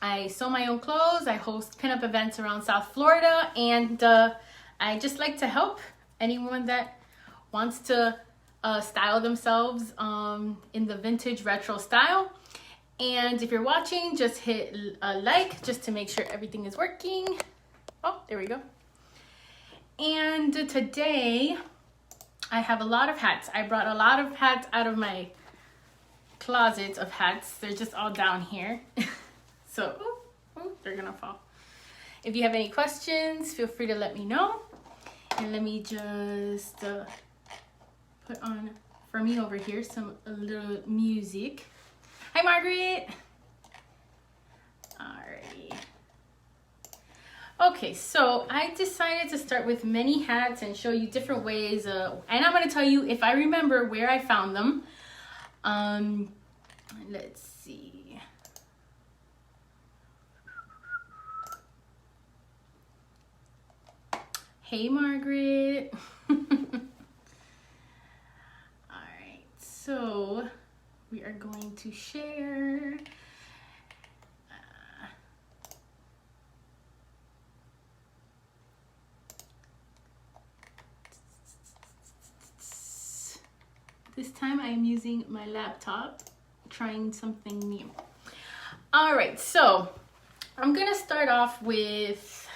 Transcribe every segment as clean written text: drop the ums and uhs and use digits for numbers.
I sew my own clothes. I host pinup events around South Florida, and I just like to help anyone that wants to style themselves in the vintage retro style. And if you're watching, just hit a like just to make sure everything is working. Oh, there we go. And today I have a lot of hats. I brought a lot of hats out of my closet of hats. They're just all down here. So, they're gonna fall. If you have any questions, feel free to let me know. And let me just put on, for me over here, a little music. Hi, Margaret. Alrighty. Okay, so I decided to start with many hats and show you different ways. And I'm gonna tell you if I remember where I found them. Let's see. Hey, Margaret. All right, so we are going to share. This time I am using my laptop, trying something new. All right, so I'm gonna start off with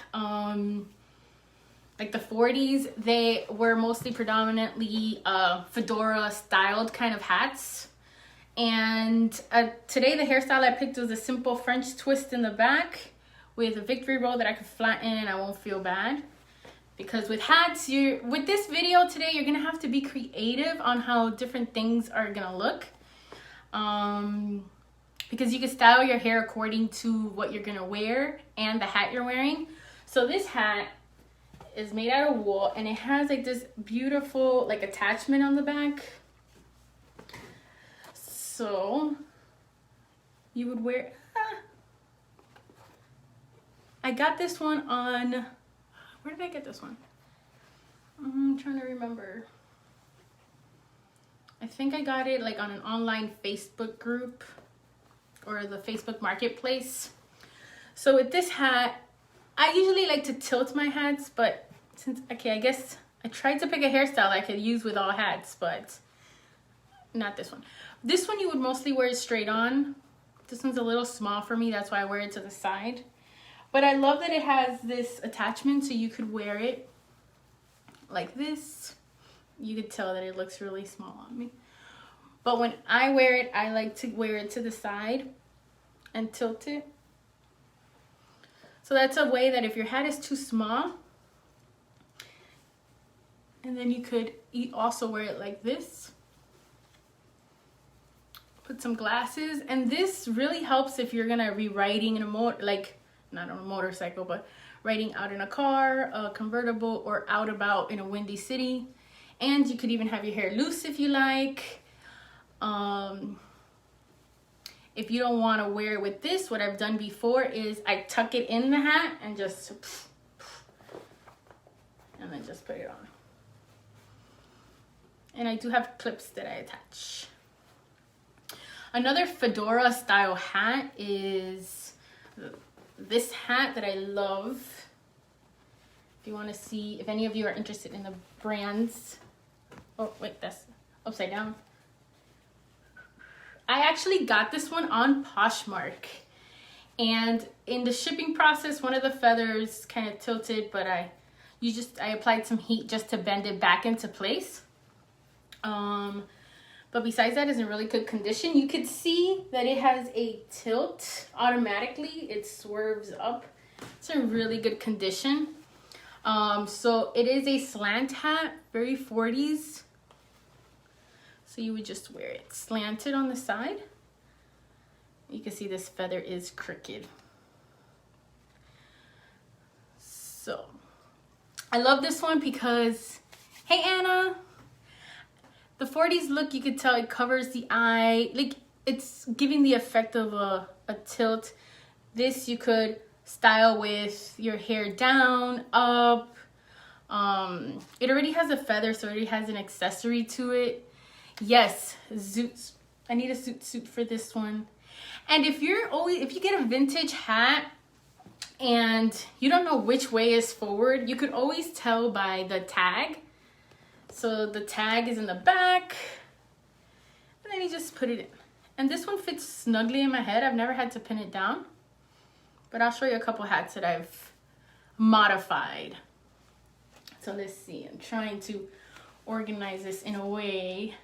like the 40s. They were mostly predominantly fedora styled kind of hats. And today the hairstyle I picked was a simple French twist in the back with a victory roll that I could flatten and I won't feel bad. Because with hats, with this video today, you're gonna have to be creative on how different things are gonna look. Because you can style your hair according to what you're gonna wear and the hat you're wearing. So this hat is made out of wool and it has like this beautiful like attachment on the back. So you would wear, I got this one on, where did I get this one? I'm trying to remember. I think I got it like on an online Facebook group or the Facebook marketplace. So with this hat, I usually like to tilt my hats, but I guess I tried to pick a hairstyle I could use with all hats, but not this one. This one you would mostly wear it straight on. This one's a little small for me, that's why I wear it to the side. But I love that it has this attachment so you could wear it like this. You could tell that it looks really small on me. But when I wear it, I like to wear it to the side and tilt it. So that's a way that if your hat is too small, and then you could also wear it like this. Put some glasses, and this really helps if you're gonna be riding in a not on a motorcycle, but riding out in a car, a convertible, or out about in a windy city. And you could even have your hair loose if you like. If you don't want to wear it with this, what I've done before is I tuck it in the hat and then just put it on. And I do have clips that I attach. Another fedora style hat is this hat that I love. If you want to see, if any of you are interested in the brands. Oh, wait, that's upside down. I actually got this one on Poshmark, and in the shipping process, one of the feathers kind of tilted, but I applied some heat just to bend it back into place. But besides that, it's in really good condition. You could see that it has a tilt automatically. It swerves up. It's in really good condition. So it is a slant hat, very 40s. So you would just wear it slanted on the side. You can see this feather is crooked. So I love this one because, hey Anna, the 40s look, you could tell it covers the eye. Like it's giving the effect of a tilt. This you could style with your hair down, up. It already has a feather, so it already has an accessory to it. Yes, zoots. I need a zoot suit for this one. And if you get a vintage hat and you don't know which way is forward, you could always tell by the tag. So the tag is in the back, and then you just put it in. And this one fits snugly in my head. I've never had to pin it down, but I'll show you a couple hats that I've modified. So let's see, I'm trying to organize this in a way.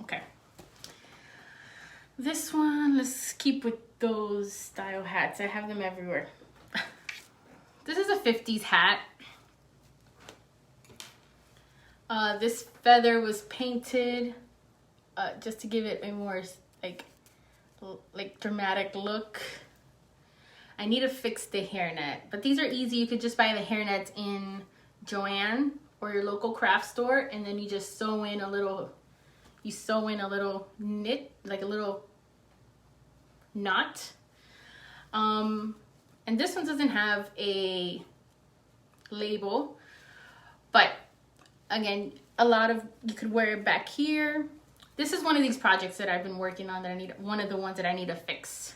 Okay. This one, let's keep with those style hats. I have them everywhere. This is a 50s hat. This feather was painted just to give it a more like dramatic look. I need to fix the hairnet, but these are easy. You could just buy the hairnets in Joann or your local craft store, and then you just sew in a little knit, like a little knot. And this one doesn't have a label, but again, you could wear it back here. This is one of these projects that I've been working on that one of the ones that I need to fix.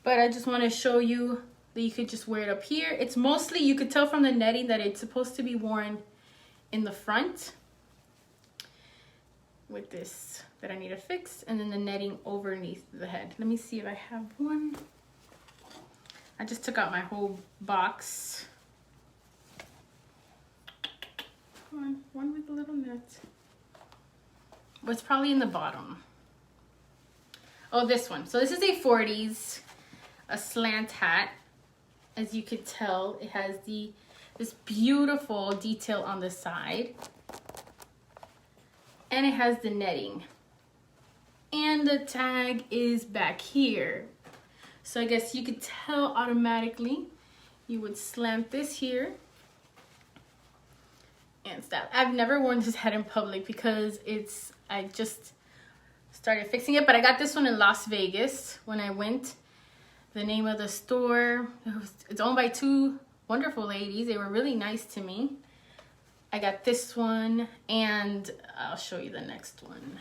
But I just want to show you that you could just wear it up here. It's mostly, you could tell from the netting that it's supposed to be worn in the front with this that I need to fix, and then the netting underneath the head. Let me see if I have one. I just took out my whole box. Come on, one with a little net. But it's probably in the bottom. Oh, this one. So this is a 40s, a slant hat. As you could tell, it has this beautiful detail on the side. And it has the netting. And the tag is back here. So I guess you could tell automatically. You would slant this here. And stuff. I've never worn this hat in public because I just started fixing it. But I got this one in Las Vegas when I went. The name of the store, it's owned by two wonderful ladies. They were really nice to me. I got this one, and I'll show you the next one.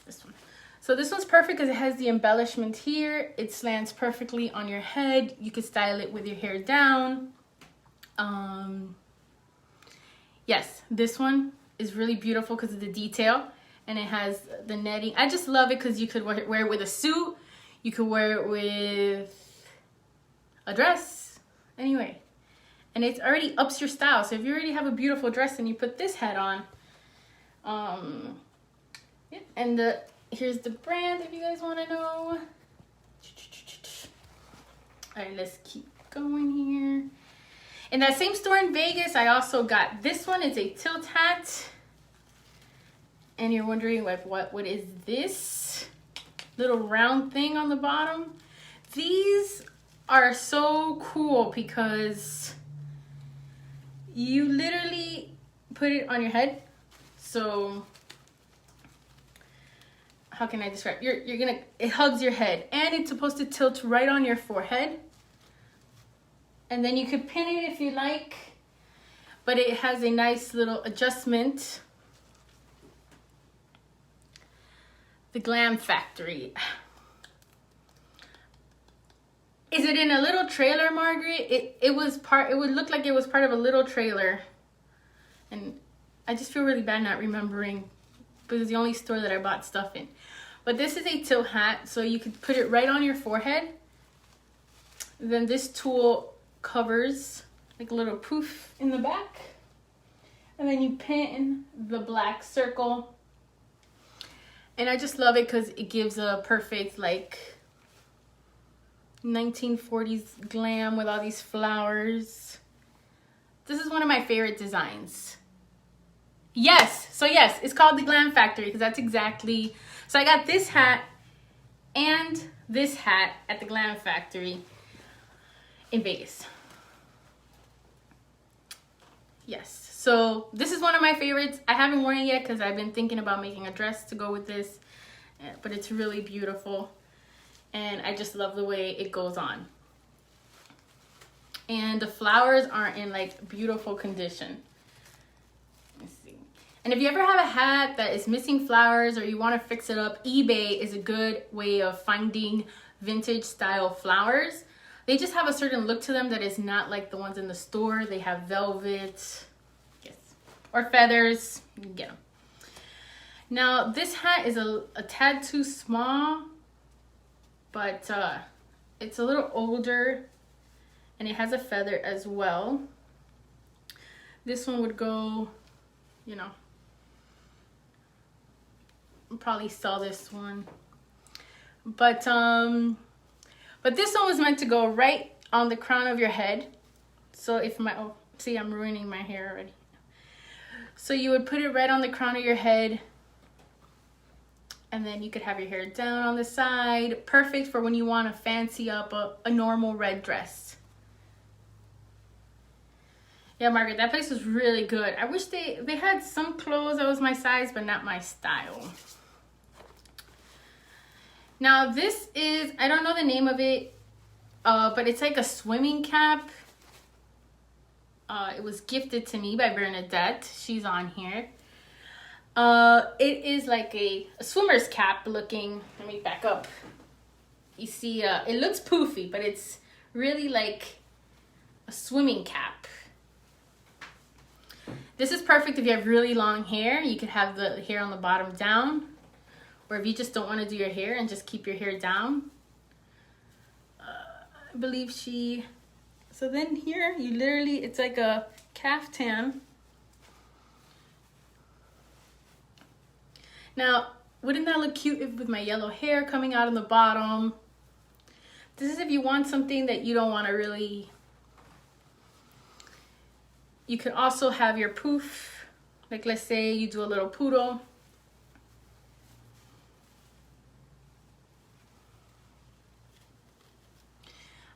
This one. So this one's perfect because it has the embellishment here. It slants perfectly on your head. You could style it with your hair down. Yes, this one is really beautiful because of the detail, and it has the netting. I just love it because you could wear it with a suit. You could wear it with a dress, anyway. And it already ups your style. So if you already have a beautiful dress and you put this hat on, yeah. And here's the brand if you guys want to know. All right, let's keep going here. In that same store in Vegas, I also got this one. It's a tilt hat. And you're wondering, like, what is this? Little round thing on the bottom. These are so cool because you literally put it on your head. So how can I describe? It hugs your head, and it's supposed to tilt right on your forehead. And then you could pin it if you like, but it has a nice little adjustment. The Glam Factory. Is it in a little trailer, Margaret? It would look like it was part of a little trailer. And I just feel really bad not remembering, but it was the only store that I bought stuff in. But this is a tilt hat, so you could put it right on your forehead. Then this tool covers like a little poof in the back. And then you pin the black circle. And I just love it because it gives a perfect, like, 1940s glam with all these flowers. This is one of my favorite designs. Yes, so yes, it's called the Glam Factory because that's exactly... So I got this hat and this hat at the Glam Factory in Vegas. Yes. So this is one of my favorites. I haven't worn it yet because I've been thinking about making a dress to go with this, but it's really beautiful, and I just love the way it goes on. And the flowers are in like beautiful condition. Let's see, And if you ever have a hat that is missing flowers or you want to fix it up, eBay is a good way of finding vintage style flowers. They just have a certain look to them that is not like the ones in the store. They have velvet, yes, or feathers. You can get them. Now this hat is a tad too small, but it's a little older and it has a feather as well. This one would go, you know, I'll probably sell this one. But this one was meant to go right on the crown of your head. So if my, oh, see, I'm ruining my hair already. So you would put it right on the crown of your head. And then you could have your hair down on the side. Perfect for when you want to fancy up a normal red dress. Yeah, Margaret, that place was really good. I wish they had some clothes that was my size, but not my style. Now this is, I don't know the name of it, but it's like a swimming cap. It was gifted to me by Bernadette. She's on here. It is like a swimmer's cap looking. Let me back up. You see, it looks poofy, but it's really like a swimming cap. This is perfect if you have really long hair. You could have the hair on the bottom down. Or if you just don't want to do your hair and just keep your hair down. I believe she... So then here, you literally, it's like a caftan. Now, wouldn't that look cute if, with my yellow hair coming out on the bottom? This is if you want something that you don't want to really... You could also have your poof. Like let's say you do a little poodle.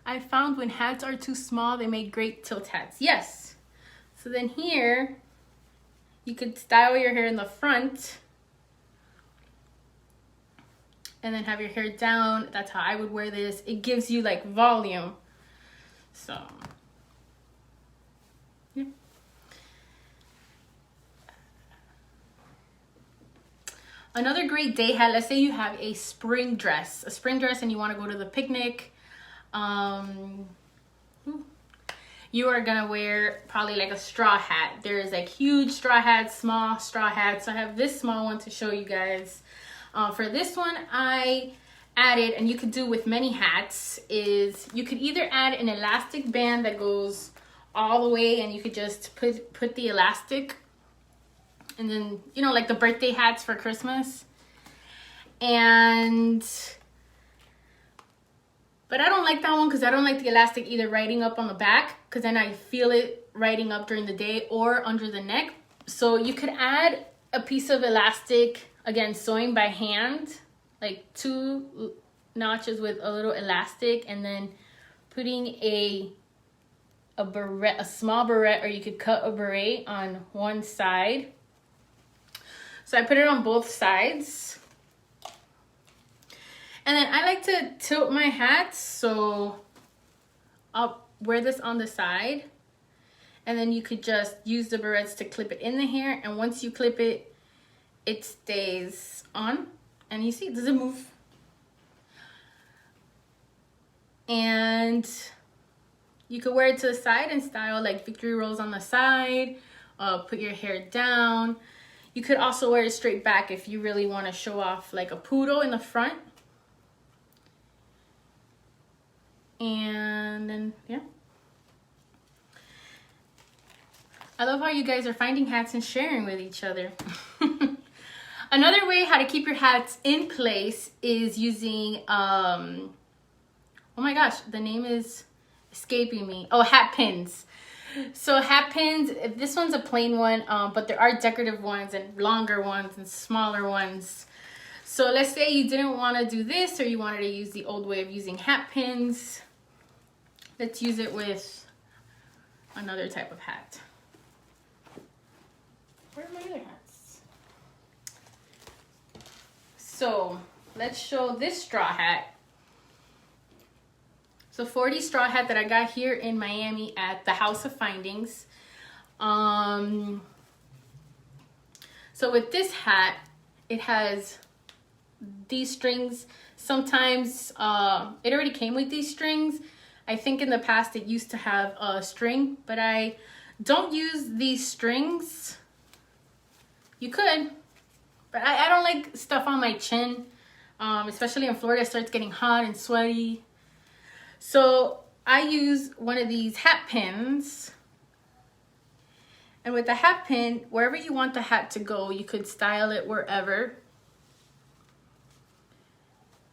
I found when hats are too small, they make great tilt hats. Yes. So then here, you could style your hair in the front. And then have your hair down. That's how I would wear this. It gives you like volume. So, yeah. Another great day hat, let's say you have a spring dress and you want to go to the picnic. You are gonna wear probably like a straw hat. There's like huge straw hats, small straw hats. So I have this small one to show you guys. For this one, I added, and you could do with many hats, is you could either add an elastic band that goes all the way and you could just put the elastic, and then, you know, like the birthday hats for Christmas. But I don't like that one because I don't like the elastic either riding up on the back, because then I feel it riding up during the day, or under the neck. So you could add a piece of elastic, again, sewing by hand, like 2 notches with a little elastic, and then putting a barrette, a small barrette, or you could cut a beret on one side. So I put it on both sides. And then I like to tilt my hats, so I'll wear this on the side. And then you could just use the barrettes to clip it in the hair. And once you clip it, it stays on. And you see, it doesn't move. And you could wear it to the side and style like victory rolls on the side. Put your hair down. You could also wear it straight back if you really want to show off like a poodle in the front. And then, yeah. I love how you guys are finding hats and sharing with each other. Another way how to keep your hats in place is using, oh my gosh, the name is escaping me. Oh, hat pins. So hat pins, this one's a plain one, but there are decorative ones and longer ones and smaller ones. So let's say you didn't want to do this, or you wanted to use the old way of using hat pins. Let's use it with another type of hat. Where are my other hats? So let's show this straw hat. So 40 straw hat that I got here in Miami at the House of Findings. So with this hat, it has these strings. Sometimes it already came with these strings. I think in the past it used to have a string, but I don't use these strings. You could, but I don't like stuff on my chin, especially in Florida. It starts getting hot and sweaty. So I use one of these hat pins. And with the hat pin, wherever you want the hat to go, you could style it wherever.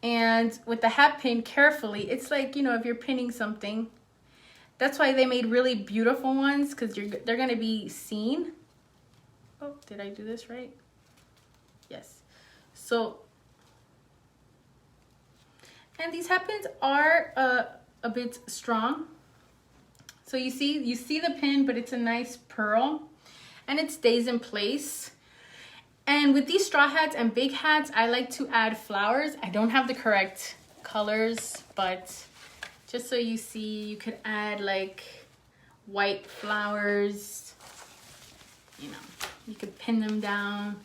And with the hat pin, carefully, it's like, you know, if you're pinning something, that's why they made really beautiful ones, because they're going to be seen. Oh, did I do this right? Yes. So, and these hat pins are a bit strong. So you see the pin, but it's a nice pearl and it stays in place. And with these straw hats and big hats, I like to add flowers. I don't have the correct colors, but just so you see, you could add like white flowers, you know, you could pin them down.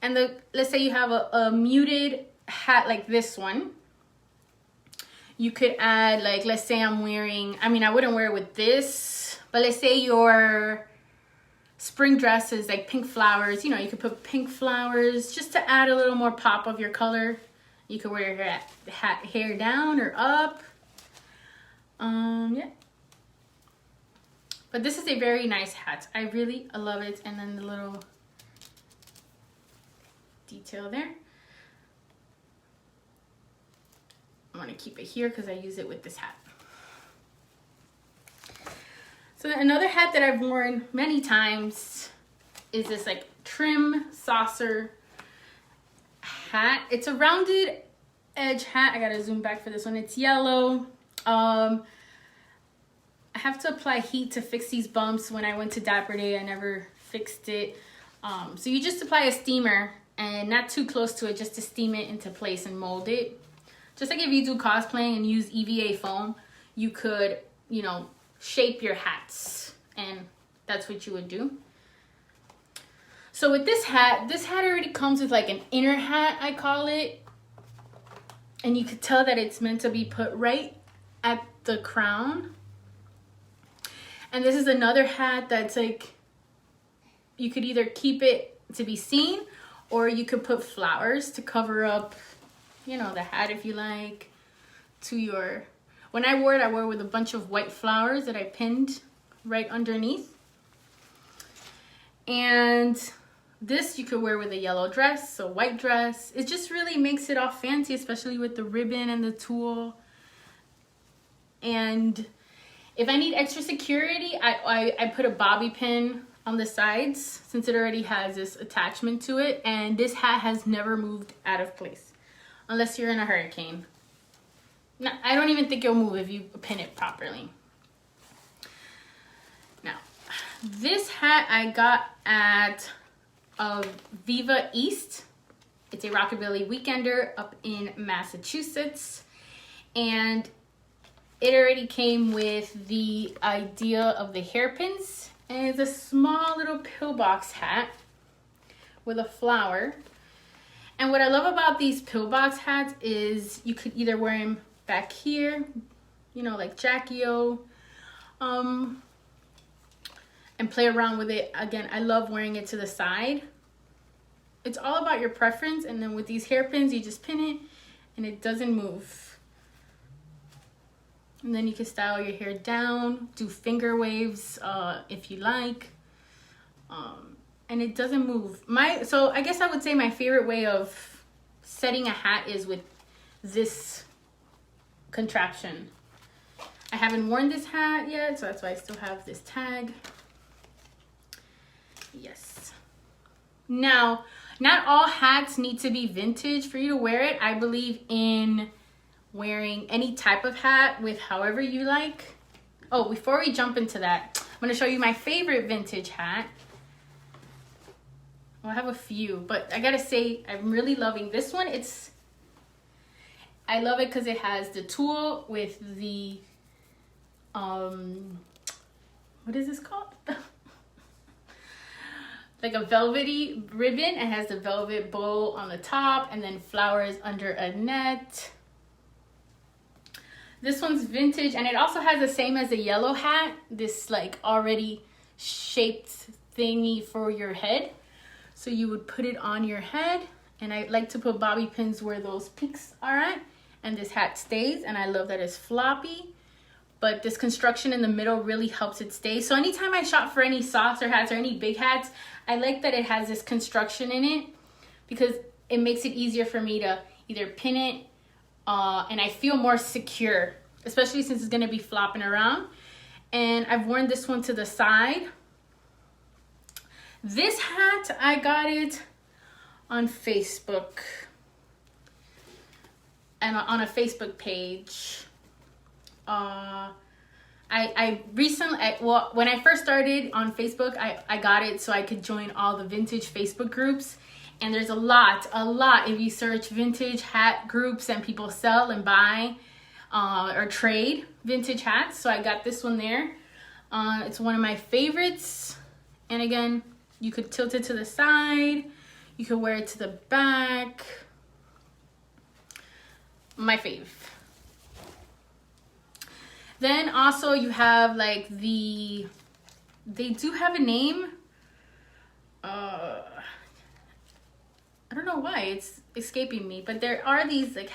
And let's say you have a muted hat like this one. You could add, like, let's say I'm wearing, I mean, I wouldn't wear it with this, but let's say your spring dress is like pink flowers. You know, you could put pink flowers just to add a little more pop of your color. You could wear your hat hair down or up. Yeah. But this is a very nice hat. I love it. And then the little detail there. I'm gonna keep it here because I use it with this hat. So another hat that I've worn many times is this like trim saucer hat. It's a rounded edge hat. I gotta zoom back for this one. It's yellow. I have to apply heat to fix these bumps. When I went to Dapper Day, I never fixed it. So you just apply a steamer and not too close to it, just to steam it into place and mold it. Just like if you do cosplaying and use EVA foam, you could, you know, shape your hats, and that's what you would do. So with this hat already comes with like an inner hat, I call it. And you could tell that it's meant to be put right at the crown. And this is another hat that's like, you could either keep it to be seen, or you could put flowers to cover up, you know, the hat if you like. When I wore it, I wore it with a bunch of white flowers that I pinned right underneath. And this you could wear with a yellow dress, a white dress. It just really makes it all fancy, especially with the ribbon and the tulle. And if I need extra security, I put a bobby pin on the sides, since it already has this attachment to it. And this hat has never moved out of place, unless you're in a hurricane. No, I don't even think it'll move if you pin it properly. Now, this hat I got at Viva East. It's a Rockabilly Weekender up in Massachusetts. And it already came with the idea of the hairpins. And it's a small little pillbox hat with a flower. And what I love about these pillbox hats is you could either wear them back here, you know, like Jackie O, and play around with it. Again, I love wearing it to the side. It's all about your preference. And then with these hairpins, you just pin it and it doesn't move. And then you can style your hair down, do finger waves if you like. And it doesn't move. So I guess I would say my favorite way of setting a hat is with this contraption. I haven't worn this hat yet, so that's why I still have this tag. Yes. Now, not all hats need to be vintage for you to wear it. I believe in wearing any type of hat with however you like. Oh, before we jump into that, I'm going to show you my favorite vintage hat. Well, I have a few, but I gotta say, I'm really loving this one. I love it because it has the tulle with the, what is this called? like a velvety ribbon. It has the velvet bow on the top and then flowers under a net. This one's vintage, and it also has the same as the yellow hat, this like already shaped thingy for your head. So you would put it on your head, and I like to put bobby pins where those peaks are at, and this hat stays, and I love that it's floppy. But this construction in the middle really helps it stay. So anytime I shop for any socks or hats or any big hats, I like that it has this construction in it because it makes it easier for me to either pin it and I feel more secure, especially since it's gonna be flopping around. And I've worn this one to the side. This hat, I got it on Facebook and on a Facebook page. I recently, well, when I first started on Facebook, I got it so I could join all the vintage Facebook groups. And there's a lot, if you search vintage hat groups and people sell and buy or trade vintage hats. So I got this one there. It's one of my favorites. And again, you could tilt it to the side. You could wear it to the back. My fave. Then also you have like they do have a name. I don't know why it's escaping me, but there are these like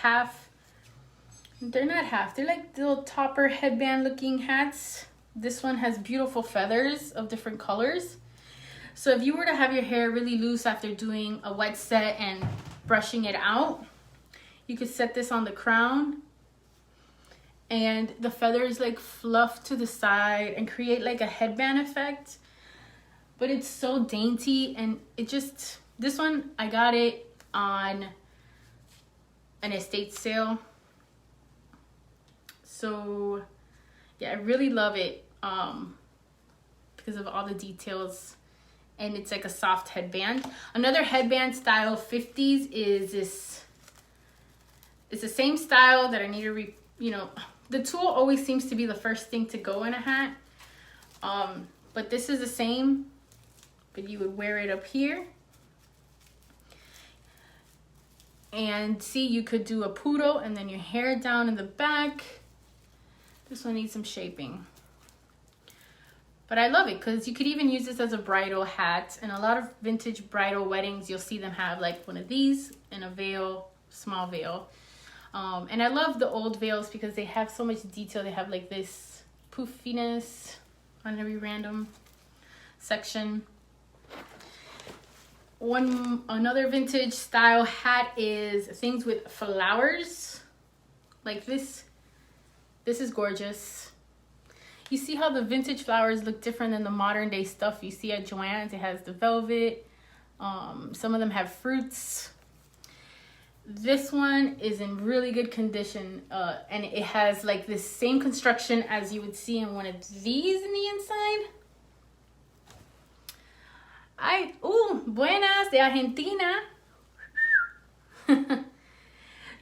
they're not half, they're like little topper headband looking hats. This one has beautiful feathers of different colors. So if you were to have your hair really loose after doing a wet set and brushing it out, you could set this on the crown. And the feathers like fluff to the side and create like a headband effect. But it's so dainty, and it just, this one, I got it on an estate sale. So yeah, I really love it because of all the details. And it's like a soft headband. Another headband style 50s is this. It's the same style that I need to the tulle always seems to be the first thing to go in a hat. But this is the same, but you would wear it up here. And see, you could do a poodle and then your hair down in the back. This one needs some shaping. But I love it because you could even use this as a bridal hat. And a lot of vintage bridal weddings, you'll see them have like one of these and a veil, small veil. And I love the old veils because they have so much detail. They have like this poofiness on every random section. Another vintage style hat is things with flowers. Like this. This is gorgeous. You see how the vintage flowers look different than the modern day stuff you see at Joann's. It has the velvet. Some of them have fruits. This one is in really good condition, and it has like this same construction as you would see in one of these in the inside. Buenas de Argentina.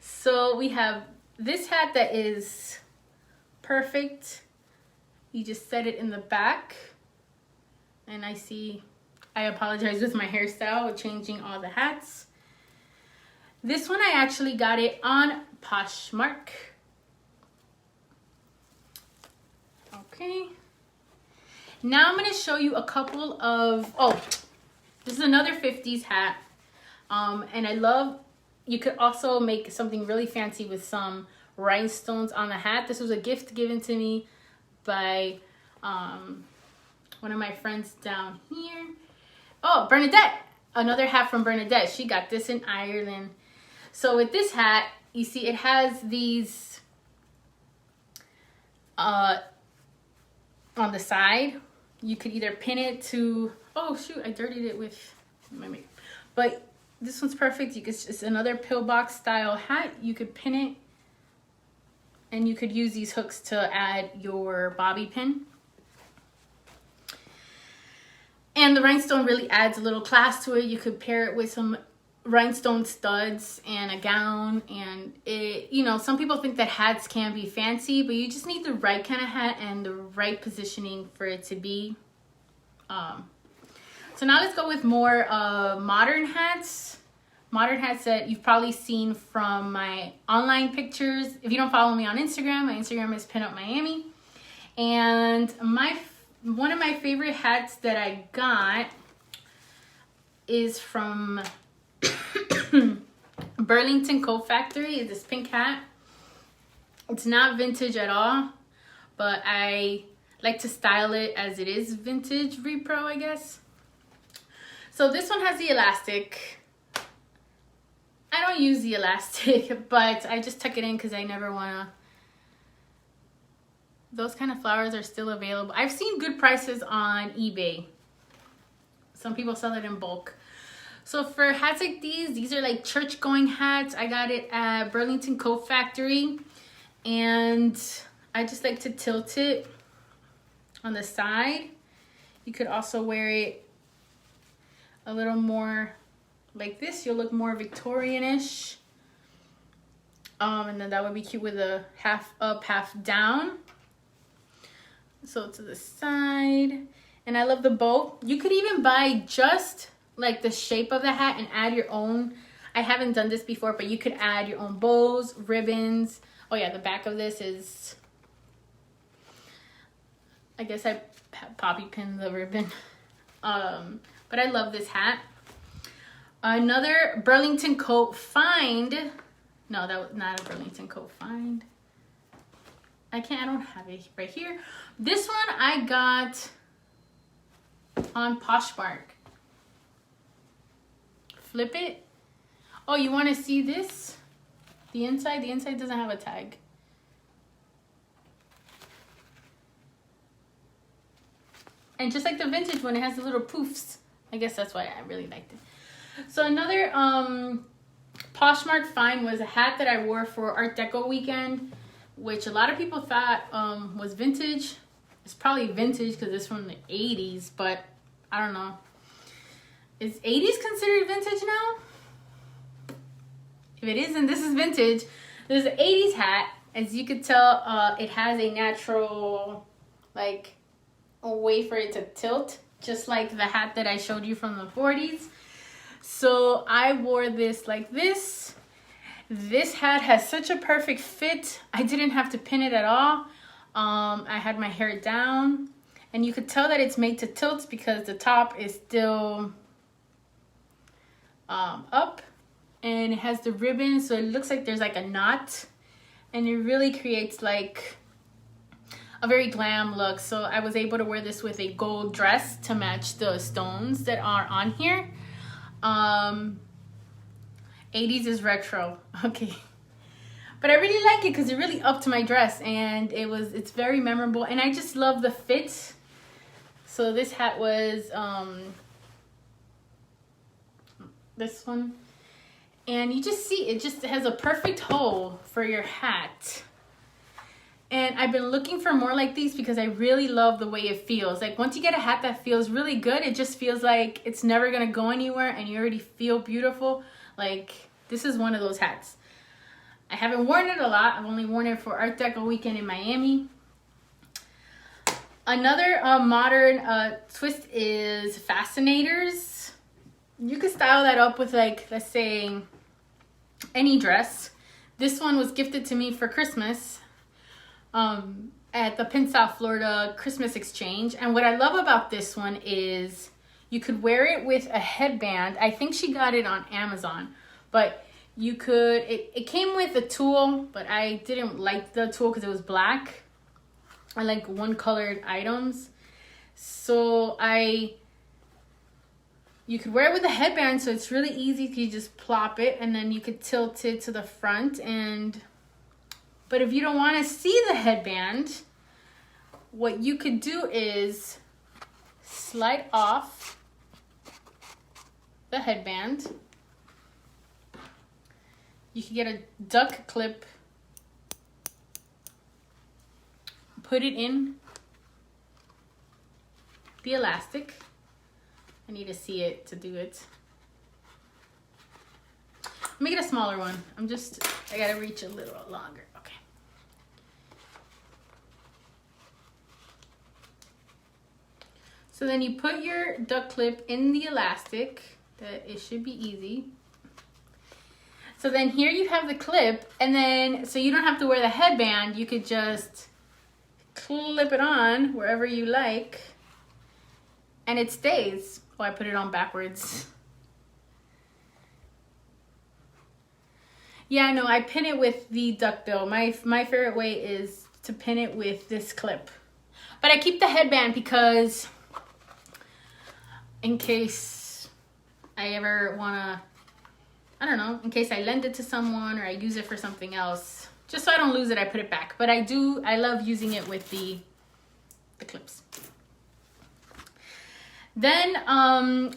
So we have this hat that is perfect. You just set it in the back, and I apologize with my hairstyle with changing all the hats. This one I actually got it on Poshmark. Okay. Now I'm going to show you a couple of, this is another 50s hat. And I love, you could also make something really fancy with some rhinestones on the hat. This was a gift given to me by one of my friends down here. Oh, Bernadette. Another hat from Bernadette. She got this in Ireland. So with this hat, you see it has these on the side. You could either pin it to, oh shoot, I dirtied it with my makeup. But this one's perfect. It's another pillbox style hat. You could pin it, and you could use these hooks to add your bobby pin. And the rhinestone really adds a little class to it. You could pair it with some rhinestone studs and a gown, and it, some people think that hats can be fancy, but you just need the right kind of hat and the right positioning for it to be. So now let's go with more modern hats. Modern hats that you've probably seen from my online pictures. If you don't follow me on Instagram, my Instagram is PinUp Miami. And one of my favorite hats that I got is from Burlington Coat Factory. It's this pink hat. It's not vintage at all, but I like to style it as it is vintage repro, I guess. So this one has the elastic. I don't use the elastic, but I just tuck it in because I never want to. Those kind of flowers are still available. I've seen good prices on eBay. Some people sell it in bulk. So for hats like these are like church going hats. I got it at Burlington Coat Factory. And I just like to tilt it on the side. You could also wear it a little more like this. You'll look more Victorian-ish. And then that would be cute with a half up, half down. So to the side. And I love the bow. You could even buy just like the shape of the hat and add your own. I haven't done this before, but you could add your own bows, ribbons. Oh yeah, the back of this is, I guess I poppy pinned the ribbon. But I love this hat. Another Burlington Coat find. No, that was not a Burlington Coat find. I don't have it right here. This one I got on Poshmark. Flip it. Oh, you want to see this? The inside doesn't have a tag. And just like the vintage one, it has the little poofs. I guess that's why I really liked it. So another Poshmark find was a hat that I wore for Art Deco weekend, which a lot of people thought was vintage. It's probably vintage because it's from the 80s, but I don't know. Is 80s considered vintage now? If it isn't, this is vintage. This is an 80s hat. As you could tell, it has a natural, like, a way for it to tilt, just like the hat that I showed you from the 40s. So I wore this like this. This hat has such a perfect fit. I didn't have to pin it at all. I had my hair down. And you could tell that it's made to tilt because the top is still up. And it has the ribbon, so it looks like there's like a knot, and it really creates like a very glam look. So I was able to wear this with a gold dress to match the stones that are on here. 80s is retro, okay, but I really like it because it really upped to my dress, and it's very memorable, and I just love the fit. So this hat was this one. And you just see, it just has a perfect hole for your hat. And I've been looking for more like these because I really love the way it feels. Like once you get a hat that feels really good, it just feels like it's never gonna go anywhere and you already feel beautiful. Like this is one of those hats. I haven't worn it a lot. I've only worn it for Art Deco weekend in Miami. Another modern twist is Fascinators. You could style that up with, like, let's say any dress. This one was gifted to me for Christmas at the South Florida Christmas exchange. And what I love about this one is you could wear it with a headband. I think she got it on Amazon, but you could, it came with a tulle, but I didn't like the tulle because it was black. I like one colored items. So you could wear it with a headband, so it's really easy. You just plop it and then you could tilt it to the front. But if you don't want to see the headband, what you could do is slide off the headband. You could get a duck clip, put it in the elastic. I need to see it to do it. Let me get a smaller one. I gotta reach a little longer. Okay. So then you put your duck clip in the elastic. It should be easy. So then here you have the clip, and then so you don't have to wear the headband. You could just clip it on wherever you like, and it stays. Oh, I put it on backwards. Yeah, no, I pin it with the duckbill. My favorite way is to pin it with this clip. But I keep the headband because in case I ever wanna, I don't know, in case I lend it to someone or I use it for something else, just so I don't lose it, I put it back. But I love using it with the clips. Then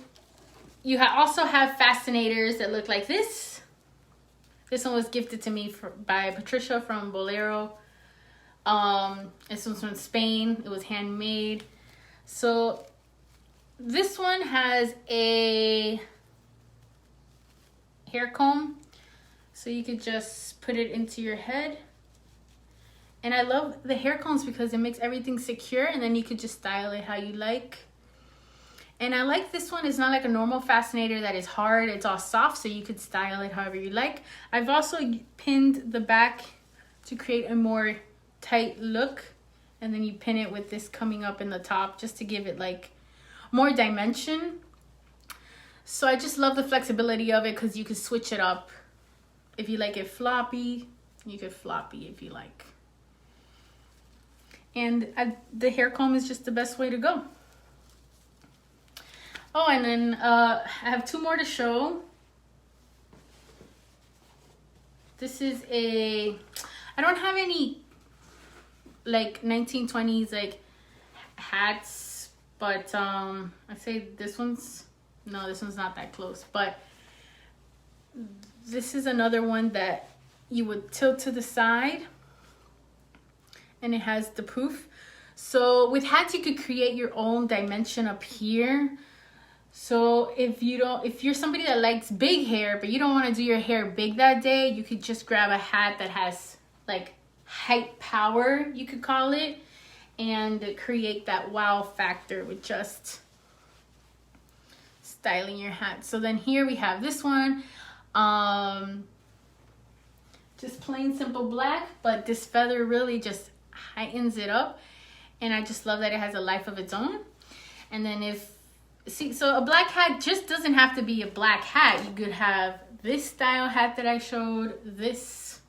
you also have fascinators that look like this. This one was gifted to me by Patricia from Bolero. This one's from Spain. It was handmade. So this one has a hair comb. So you could just put it into your head. And I love the hair combs because it makes everything secure, and then you could just style it how you like. And I like this one. It's not like a normal fascinator that is hard. It's all soft, so you could style it however you like. I've also pinned the back to create a more tight look. And then you pin it with this coming up in the top just to give it like more dimension. So I just love the flexibility of it because you could switch it up. If you like it floppy, you could floppy if you like. And the hair comb is just the best way to go. Oh, and then I have two more to show. This is I don't have any like 1920s like hats, but I say this one's not that close, but this is another one that you would tilt to the side, and it has the poof. So with hats you could create your own dimension up here. So if you're somebody that likes big hair, but you don't want to do your hair big that day, you could just grab a hat that has like height power, you could call it, and create that wow factor with just styling your hat. So then here we have this one, just plain simple black, but this feather really just heightens it up, and I just love that it has a life of its own. And then so a black hat just doesn't have to be a black hat. You could have this style hat that I showed, this,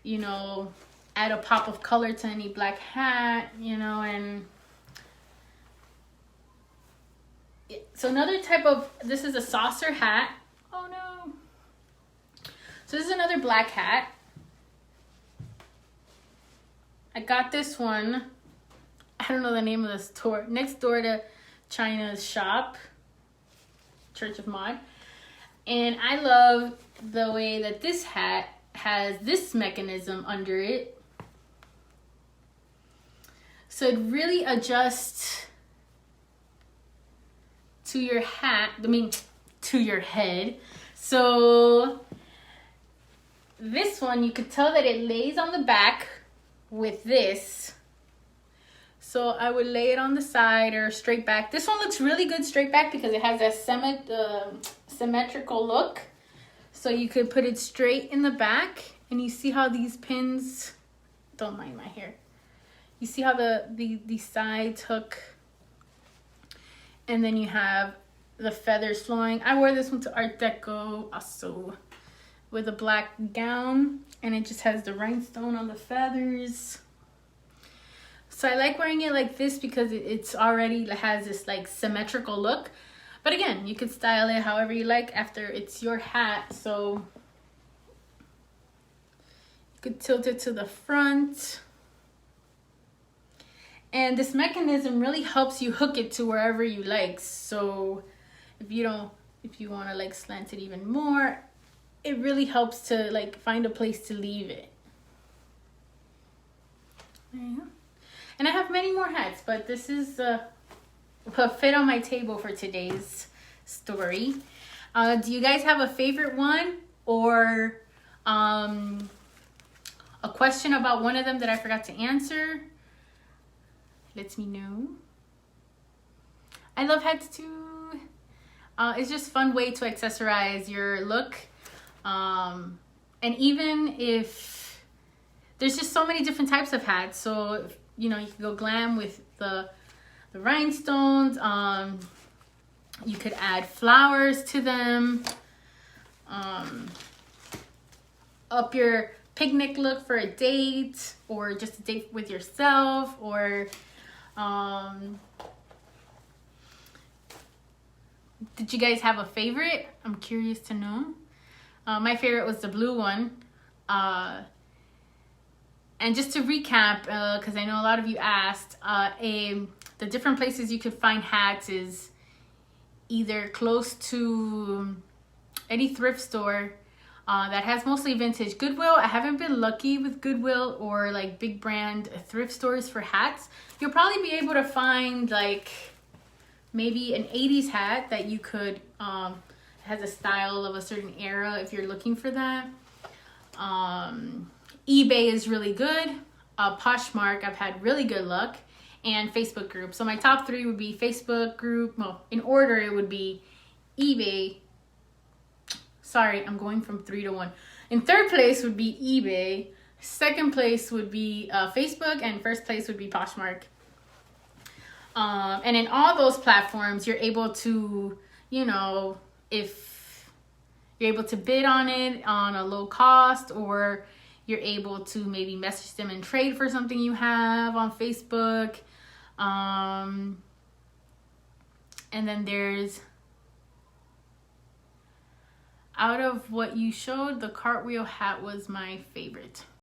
you know, add a pop of color to any black hat, you know. And so another type of, this is a saucer hat. Oh no. So this is another black hat. I got this one, I don't know the name of the store, next door to China's shop, Church of Mod. And I love the way that this hat has this mechanism under it. So it really adjusts to your hat, to your head. So this one, you could tell that it lays on the back with this. So I would lay it on the side or straight back. This one looks really good straight back because it has that symmetrical look. So you could put it straight in the back, and you see how these pins, don't mind my hair. You see how the sides hook, and then you have the feathers flowing. I wore this one to Art Deco also with a black gown, and it just has the rhinestone on the feathers. So I like wearing it like this because it's already has this like symmetrical look. But again, you could style it however you like after it's your hat. So you could tilt it to the front. And this mechanism really helps you hook it to wherever you like. So if you want to like slant it even more, it really helps to like find a place to leave it. There you go. And I have many more hats, but this is what fit on my table for today's story. Do you guys have a favorite one, or a question about one of them that I forgot to answer? Let me know. I love hats too. It's just a fun way to accessorize your look. And even if there's just so many different types of hats, so you know, you can go glam with the rhinestones. You could add flowers to them. Up your picnic look for a date, or just a date with yourself, or did you guys have a favorite? I'm curious to know. My favorite was the blue one. And just to recap, because I know a lot of you asked, the different places you could find hats is either close to any thrift store that has mostly vintage. Goodwill, I haven't been lucky with Goodwill or like big brand thrift stores for hats. You'll probably be able to find like maybe an 80s hat that you could, has a style of a certain era if you're looking for that. eBay is really good. Poshmark, I've had really good luck. And Facebook group. So my top 3 would be Facebook group. Well, in order it would be eBay. Sorry, I'm going from 3 to 1. In third place would be eBay. Second place would be Facebook. And first place would be Poshmark. And in all those platforms, you're able to, you know, if you're able to bid on it on a low cost, or you're able to maybe message them and trade for something you have on Facebook. And then there's, out of what you showed, the cartwheel hat was my favorite.